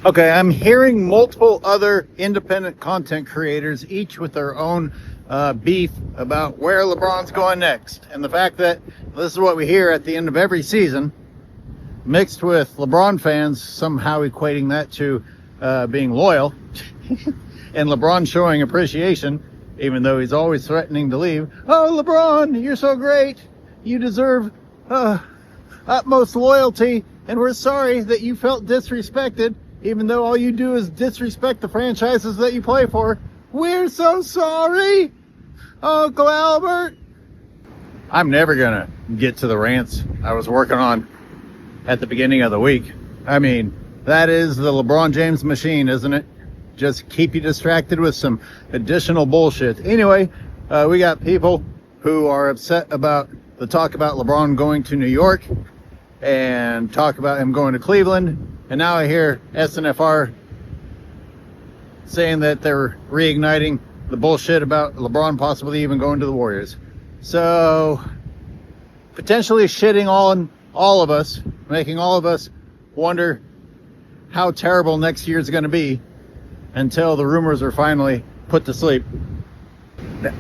Okay, I'm hearing multiple other independent content creators, each with their own beef about where LeBron's going next. And the fact that this is what we hear at the end of every season, mixed with LeBron fans somehow equating that to being loyal, and LeBron showing appreciation, even though he's always threatening to leave. Oh, LeBron, you're so great. You deserve utmost loyalty, and we're sorry that you felt disrespected, even though all you do is disrespect the franchises that you play for. We're so sorry, Uncle Albert. I'm never gonna get to the rants I was working on at the beginning of the week. I mean, that is the LeBron James machine, isn't it? Just keep you distracted with some additional bullshit. Anyway, we got people who are upset about the talk about LeBron going to New York and talk about him going to Cleveland. And now I hear SNFR saying that they're reigniting the bullshit about LeBron possibly even going to the Warriors. So, potentially shitting on all of us, making all of us wonder how terrible next year's going to be until the rumors are finally put to sleep.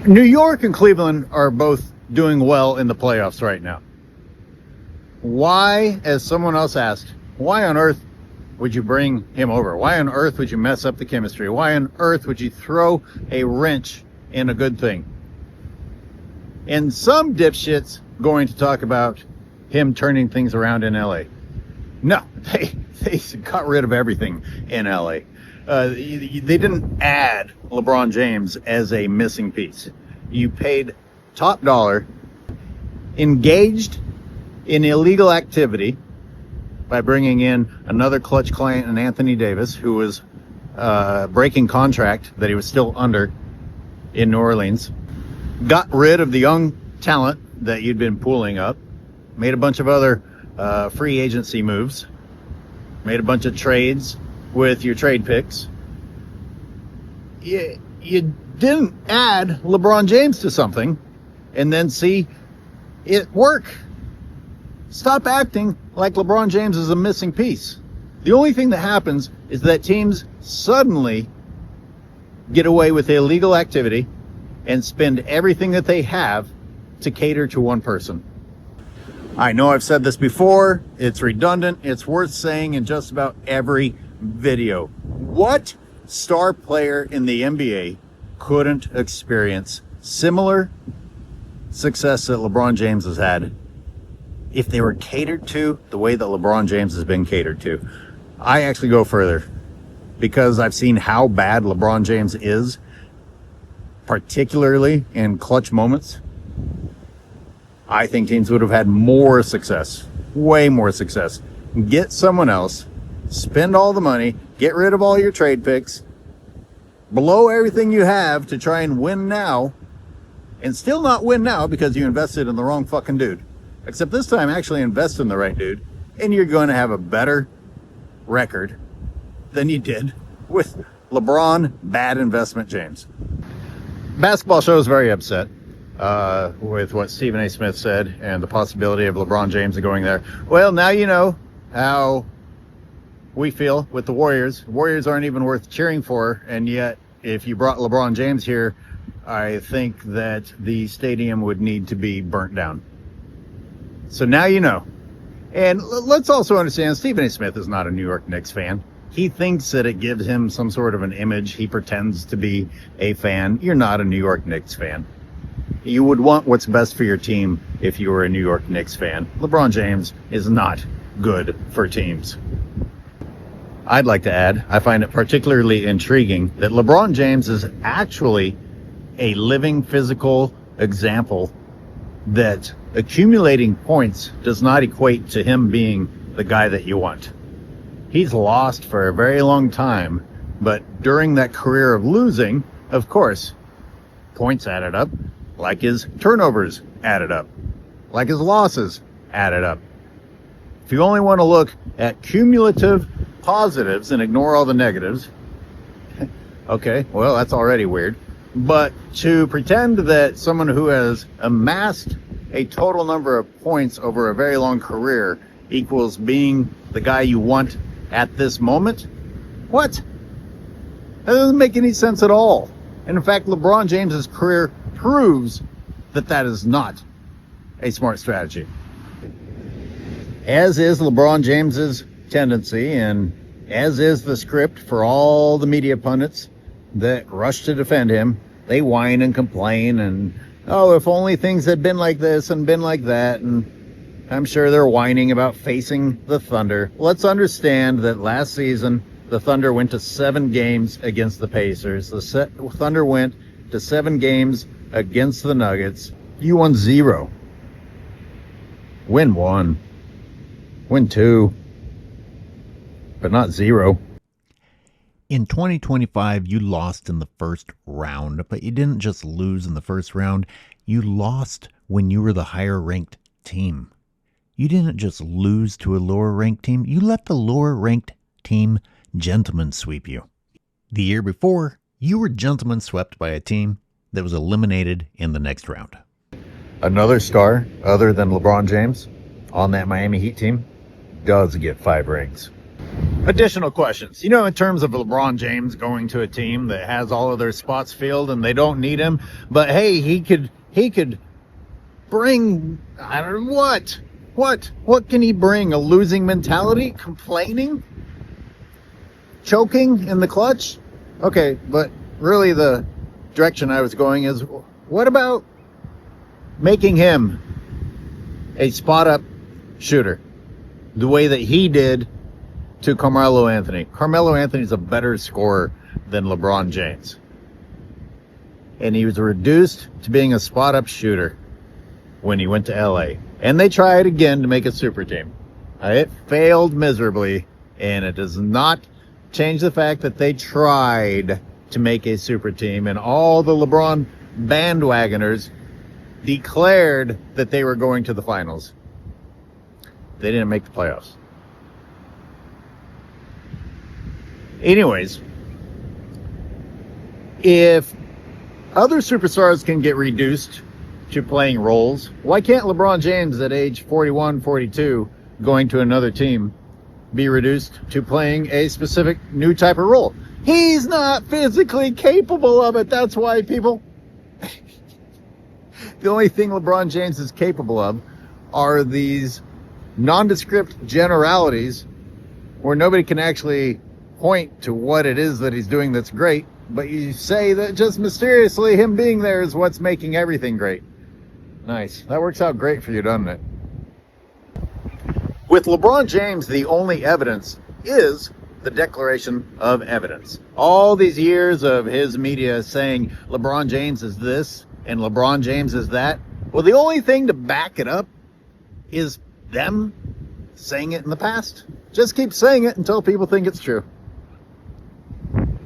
New York and Cleveland are both doing well in the playoffs right now. Why, as someone else asked, why on earth would you bring him over? Why on earth would you mess up the chemistry? Why on earth would you throw a wrench in a good thing? And some dipshits going to talk about him turning things around in LA. No, they got rid of everything in LA. They didn't add LeBron James as a missing piece. You paid top dollar, engaged in illegal activity by bringing in another clutch client in Anthony Davis, who was breaking contract that he was still under in New Orleans. Got rid of the young talent that you'd been pooling up. Made a bunch of other free agency moves. Made a bunch of trades with your trade picks. You didn't add LeBron James to something and then see it work. Stop acting like LeBron James is a missing piece. The only thing that happens is that teams suddenly get away with illegal activity and spend everything that they have to cater to one person. I know I've said this before. It's redundant. It's worth saying in just about every video. What star player in the NBA couldn't experience similar success that LeBron James has had if they were catered to the way that LeBron James has been catered to? I actually go further, because I've seen how bad LeBron James is, particularly in clutch moments. I think teams would have had more success, way more success. Get someone else, spend all the money, get rid of all your trade picks, blow everything you have to try and win now, and still not win now because you invested in the wrong fucking dude. Except this time, actually invest in the right dude, and you're going to have a better record than you did with LeBron, bad investment James. Basketball Show is very upset with what Stephen A. Smith said and the possibility of LeBron James going there. Well, now you know how we feel with the Warriors. Warriors aren't even worth cheering for, and yet if you brought LeBron James here, I think that the stadium would need to be burnt down. So now you know. And let's also understand, Stephen A. Smith is not a New York Knicks fan. He thinks that it gives him some sort of an image. He pretends to be a fan. You're not a New York Knicks fan. You would want what's best for your team if you were a New York Knicks fan. LeBron James is not good for teams. I'd like to add, I find it particularly intriguing that LeBron James is actually a living physical example that accumulating points does not equate to him being the guy that you want. He's lost for a very long time, but during that career of losing, of course, points added up, like his turnovers added up, like his losses added up. If you only want to look at cumulative positives and ignore all the negatives, okay, well, that's already weird. But to pretend that someone who has amassed a total number of points over a very long career equals being the guy you want at this moment, What? That doesn't make any sense at all. And in fact, LeBron James's career proves that that is not a smart strategy. As is LeBron James's tendency, and as is the script for all the media pundits that rush to defend him. They whine and complain and, oh, if only things had been like this and been like that. And I'm sure they're whining about facing the Thunder. Let's understand that last season, the Thunder went to 7 games against the Pacers. The Thunder went to 7 games against the Nuggets. You won 0. Win 1. Win 2. But not 0. In 2025, you lost in the first round, but you didn't just lose in the first round. You lost when you were the higher-ranked team. You didn't just lose to a lower-ranked team. You let the lower-ranked team gentleman sweep you. The year before, you were gentleman swept by a team that was eliminated in the next round. Another star, other than LeBron James, on that Miami Heat team, does get 5 rings. Additional questions. You know, in terms of LeBron James going to a team that has all of their spots filled and they don't need him, but hey, he could bring, I don't know what. What can he bring? A losing mentality? Complaining? Choking in the clutch? Okay, but really the direction I was going is, what about making him a spot-up shooter the way that he did to Carmelo Anthony? Carmelo Anthony's a better scorer than LeBron James. And he was reduced to being a spot-up shooter when he went to LA. And they tried again to make a super team. It failed miserably, and it does not change the fact that they tried to make a super team, and all the LeBron bandwagoners declared that they were going to the finals. They didn't make the playoffs. Anyways, if other superstars can get reduced to playing roles, why can't LeBron James at age 41, 42, going to another team, be reduced to playing a specific new type of role? He's not physically capable of it. That's why people... The only thing LeBron James is capable of are these nondescript generalities where nobody can actually point to what it is that he's doing that's great, but you say that just mysteriously him being there is what's making everything great. Nice. That works out great for you, doesn't it? With LeBron James, the only evidence is the Declaration of Evidence. All these years of his media saying LeBron James is this and LeBron James is that. Well, the only thing to back it up is them saying it in the past. Just keep saying it until people think it's true.